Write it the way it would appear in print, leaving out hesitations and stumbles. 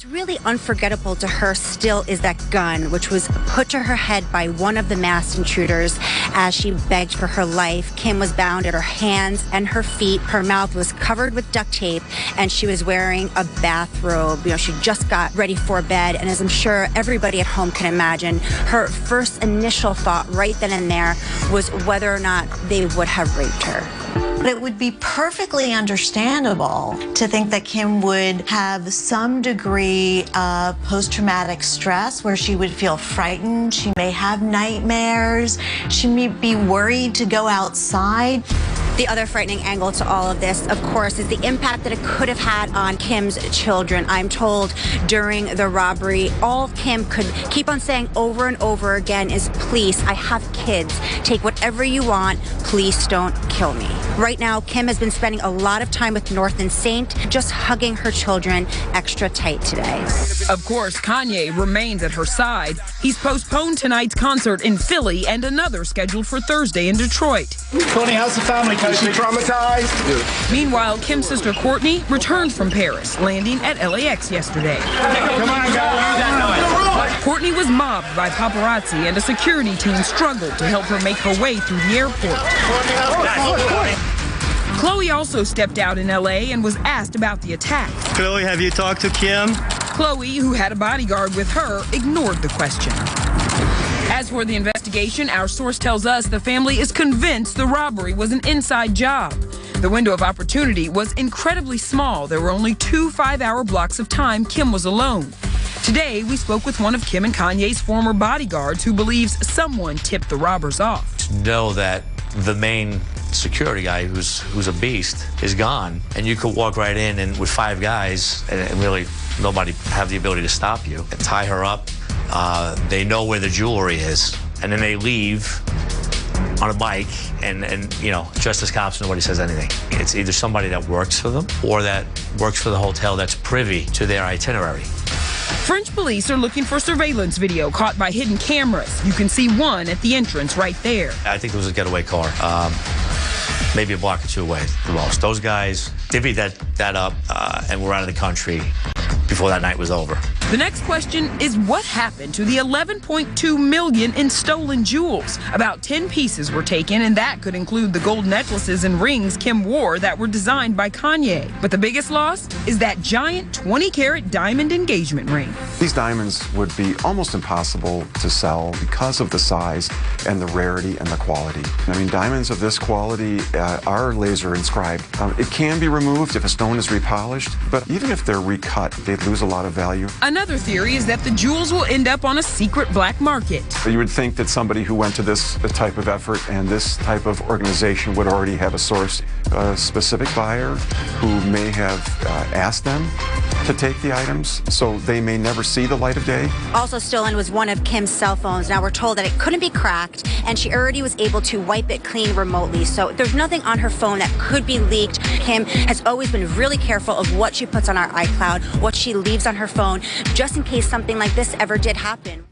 What's really unforgettable to her still is that gun, which was put to her head by one of the masked intruders as she begged for her life. Kim was bound at her hands and her feet. Her mouth was covered with duct tape, and she was wearing a bathrobe. She just got ready for bed, and as I'm sure everybody at home can imagine, her first initial thought right then and there was whether or not they would have raped her. But it would be perfectly understandable to think that Kim would have some degree of post-traumatic stress where she would feel frightened. She may have nightmares. She may be worried to go outside. The other frightening angle to all of this, of course, is the impact that it could have had on Kim's children. I'm told during the robbery, all Kim could keep on saying over and over again is, please, I have kids. Take whatever you want. Please don't kill me. Right now, Kim has been spending a lot of time with North and Saint, just hugging her children extra tight today. Of course, Kanye remains at her side. He's postponed tonight's concert in Philly and another scheduled for Thursday in Detroit. Courtney, how's the family? Is she traumatized? Yeah. Meanwhile, Kim's sister Courtney returned from Paris, landing at LAX yesterday. Come on, guys. Courtney was mobbed by paparazzi, and a security team struggled to help her make her way through the airport. Chloe also stepped out in LA and was asked about the attack. Chloe, have you talked to Kim? Chloe, who had a bodyguard with her, ignored the question. As for the investigation, our source tells us the family is convinced the robbery was an inside job. The window of opportunity was incredibly small. There were only 2 5-hour blocks of time Kim was alone. Today, we spoke with one of Kim and Kanye's former bodyguards who believes someone tipped the robbers off. To know that the main security guy, who's a beast, is gone, and you could walk right in and with 5 guys and really nobody have the ability to stop you and tie her up. They know where the jewelry is, and then they leave on a bike and dressed as cops, nobody says anything. It's either somebody that works for them or that works for the hotel that's privy to their itinerary. French police are looking for surveillance video caught by hidden cameras. You can see one at the entrance right there. I think it was a getaway car, maybe a block or 2 away the most. Those guys divvied that up and were out of the country before that night was over. The next question is what happened to the $11.2 million in stolen jewels? About 10 pieces were taken, and that could include the gold necklaces and rings Kim wore that were designed by Kanye. But the biggest loss is that giant 20-carat diamond engagement ring. These diamonds would be almost impossible to sell because of the size and the rarity and the quality. I mean, diamonds of this quality are laser inscribed. It can be removed if a stone is repolished, but even if they're recut, they'd lose a lot of value. Another theory is that the jewels will end up on a secret black market. You would think that somebody who went to this type of effort and this type of organization would already have a source, a specific buyer who may have asked them to take the items, so they may never see the light of day. Also stolen was one of Kim's cell phones. Now we're told that it couldn't be cracked, and she already was able to wipe it clean remotely. So there's nothing on her phone that could be leaked. Kim has always been really careful of what she puts on our iCloud, what she leaves on her phone, just in case something like this ever did happen.